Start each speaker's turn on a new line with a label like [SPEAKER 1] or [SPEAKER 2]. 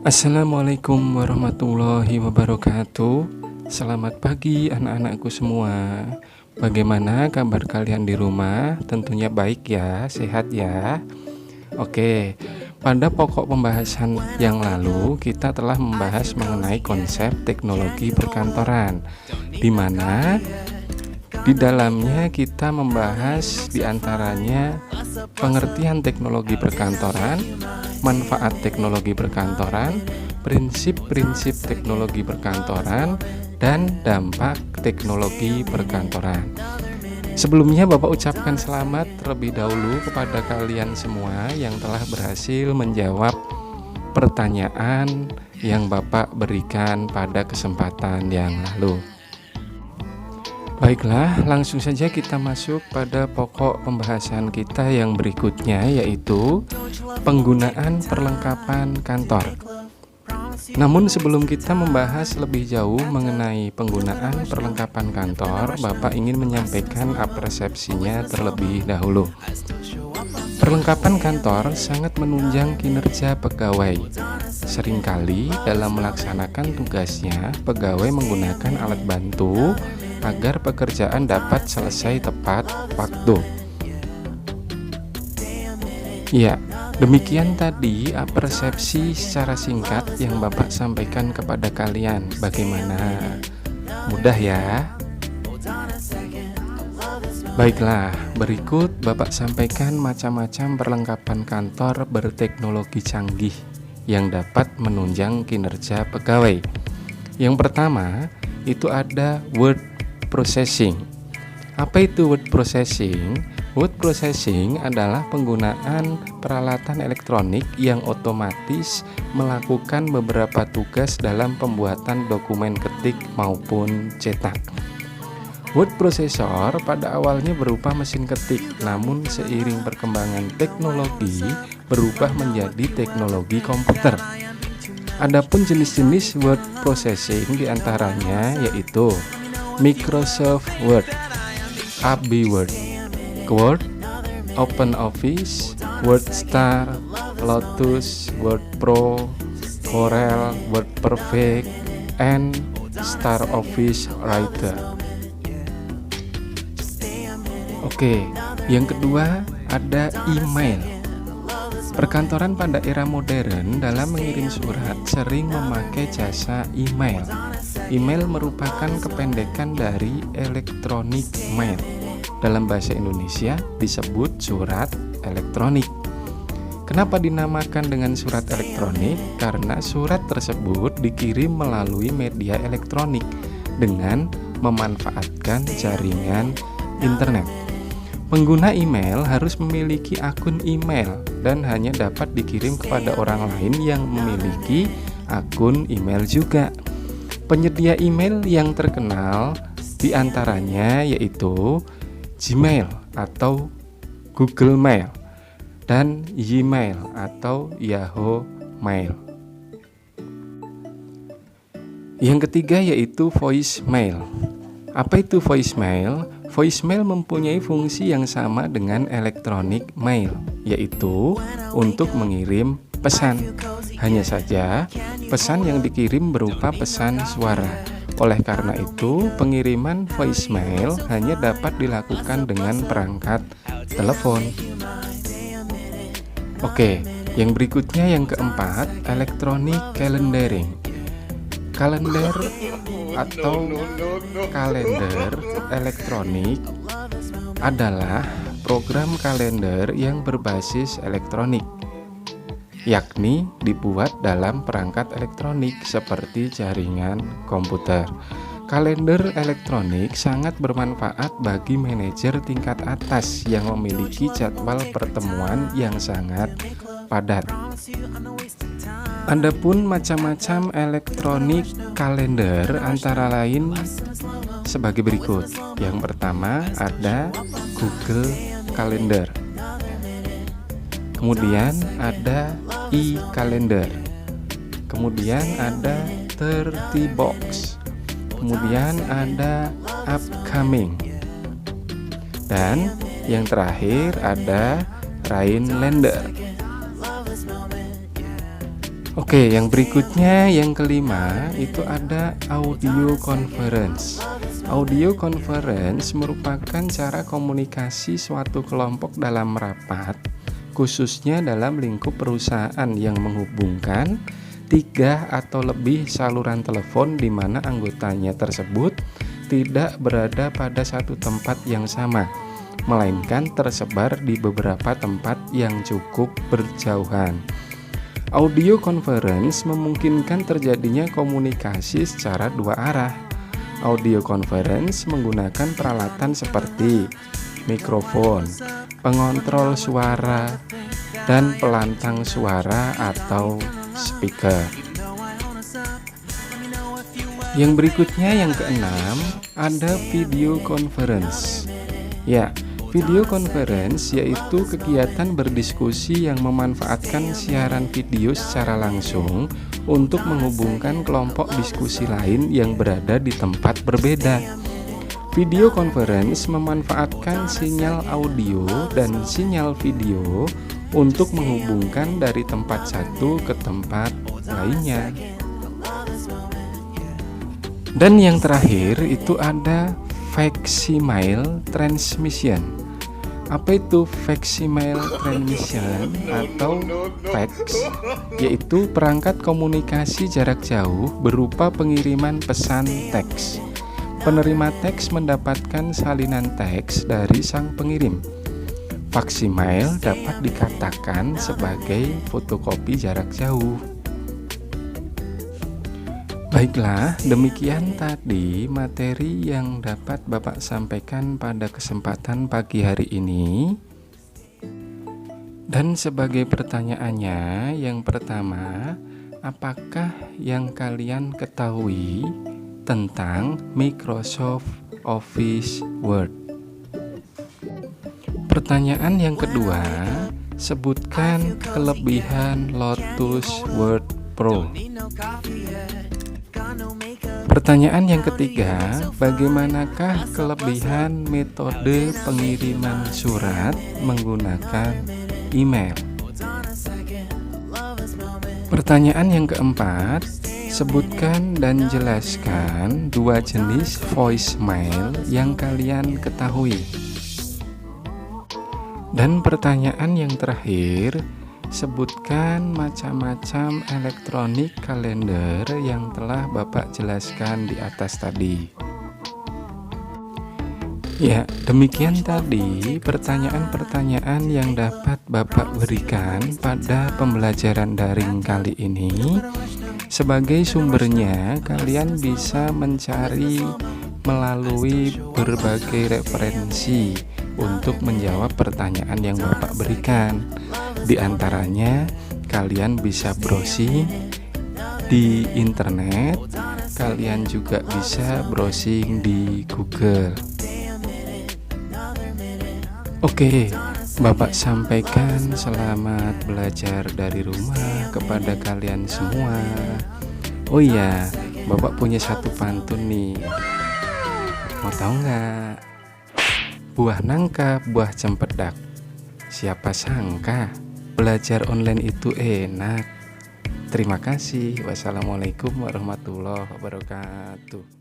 [SPEAKER 1] Assalamualaikum warahmatullahi wabarakatuh. Selamat pagi anak-anakku semua. Bagaimana kabar kalian di rumah? Tentunya baik ya, sehat ya. Oke, pada pokok pembahasan yang lalu kita telah membahas mengenai konsep teknologi perkantoran, di mana di dalamnya kita membahas diantaranya pengertian teknologi perkantoran, manfaat teknologi perkantoran, prinsip-prinsip teknologi perkantoran, dan dampak teknologi perkantoran. Sebelumnya Bapak ucapkan selamat terlebih dahulu kepada kalian semua yang telah berhasil menjawab pertanyaan yang Bapak berikan pada kesempatan yang lalu. Baiklah, langsung saja kita masuk pada pokok pembahasan kita yang berikutnya, yaitu penggunaan perlengkapan kantor. Namun sebelum kita membahas lebih jauh mengenai penggunaan perlengkapan kantor, Bapak ingin menyampaikan persepsinya terlebih dahulu. Perlengkapan kantor sangat menunjang kinerja pegawai. Seringkali dalam melaksanakan tugasnya, pegawai menggunakan alat bantu agar pekerjaan dapat selesai tepat waktu. Ya, demikian tadi persepsi secara singkat yang Bapak sampaikan kepada kalian. Bagaimana? Mudah ya? Baiklah, berikut Bapak sampaikan macam-macam perlengkapan kantor berteknologi canggih yang dapat menunjang kinerja pegawai. Yang pertama, itu ada word processing. Apa itu word processing? Word processing adalah penggunaan peralatan elektronik yang otomatis melakukan beberapa tugas dalam pembuatan dokumen ketik maupun cetak. Word processor pada awalnya berupa mesin ketik, namun seiring perkembangan teknologi berubah menjadi teknologi komputer. Adapun jenis-jenis word processing diantaranya yaitu Microsoft Word, AB Word, Word, OpenOffice, WordStar, Lotus, Word Pro, Corel, WordPerfect, and Star Office Writer. Oke, yang kedua ada email. Perkantoran pada era modern dalam mengirim surat sering memakai jasa email. Email merupakan kependekan dari electronic mail. Dalam bahasa Indonesia disebut surat elektronik. Kenapa dinamakan dengan surat elektronik? Karena surat tersebut dikirim melalui media elektronik dengan memanfaatkan jaringan internet. Pengguna email harus memiliki akun email dan hanya dapat dikirim kepada orang lain yang memiliki akun email juga. Penyedia email yang terkenal diantaranya yaitu Gmail atau Google Mail dan Gmail atau Yahoo Mail. Yang ketiga yaitu voicemail. Apa itu voicemail? Voicemail mempunyai fungsi yang sama dengan electronic mail, yaitu untuk mengirim pesan. Hanya saja, pesan yang dikirim berupa pesan suara. Oleh karena itu, pengiriman voicemail hanya dapat dilakukan dengan perangkat telepon. Oke, yang berikutnya yang keempat, electronic calendaring. Kalender atau kalender elektronik adalah program kalender yang berbasis elektronik, yakni dibuat dalam perangkat elektronik seperti jaringan komputer. Kalender elektronik sangat bermanfaat bagi manajer tingkat atas yang memiliki jadwal pertemuan yang sangat padat. Adapun macam-macam elektronik kalender antara lain sebagai berikut. Yang pertama ada Google Calendar. Kemudian ada e-calendar. Kemudian ada 30box. Kemudian ada upcoming. Dan yang terakhir ada Rainlander. Oke, yang berikutnya yang kelima itu ada audio conference. Audio conference merupakan cara komunikasi suatu kelompok dalam rapat, khususnya dalam lingkup perusahaan yang menghubungkan 3 atau lebih saluran telepon di mana anggotanya tersebut tidak berada pada satu tempat yang sama, melainkan tersebar di beberapa tempat yang cukup berjauhan. Audio conference memungkinkan terjadinya komunikasi secara 2 arah. Audio conference menggunakan peralatan seperti mikrofon, pengontrol suara, dan pelantang suara atau speaker. Yang berikutnya yang keenam ada video conference. Ya, video conference yaitu kegiatan berdiskusi yang memanfaatkan siaran video secara langsung untuk menghubungkan kelompok diskusi lain yang berada di tempat berbeda. Video conference memanfaatkan sinyal audio dan sinyal video untuk menghubungkan dari tempat satu ke tempat lainnya. Dan yang terakhir itu ada facsimile transmission. Apa itu facsimile transmission atau fax? Yaitu perangkat komunikasi jarak jauh berupa pengiriman pesan teks. Penerima teks mendapatkan salinan teks dari sang pengirim. Facsimile dapat dikatakan sebagai fotokopi jarak jauh. Baiklah, demikian tadi materi yang dapat Bapak sampaikan pada kesempatan pagi hari ini. Dan sebagai pertanyaannya, yang pertama, apakah yang kalian ketahui tentang Microsoft Office Word? Pertanyaan yang kedua, sebutkan kelebihan Lotus Word Pro. Pertanyaan yang ketiga, bagaimanakah kelebihan metode pengiriman surat menggunakan email? Pertanyaan yang keempat, sebutkan dan jelaskan 2 jenis voicemail yang kalian ketahui. Dan pertanyaan yang terakhir, sebutkan macam-macam elektronik kalender yang telah Bapak jelaskan di atas tadi. Ya, demikian tadi pertanyaan-pertanyaan yang dapat Bapak berikan pada pembelajaran daring kali ini. Sebagai sumbernya, kalian bisa mencari melalui berbagai referensi untuk menjawab pertanyaan yang Bapak berikan. Di antaranya, kalian bisa browsing di internet, kalian juga bisa browsing di Google. Oke, Bapak sampaikan selamat belajar dari rumah kepada kalian semua. Oh iya, Bapak punya satu pantun nih. Mau tahu nggak? Buah nangka, buah cempedak. Siapa sangka belajar online itu enak. Terima kasih. Wassalamualaikum warahmatullahi wabarakatuh.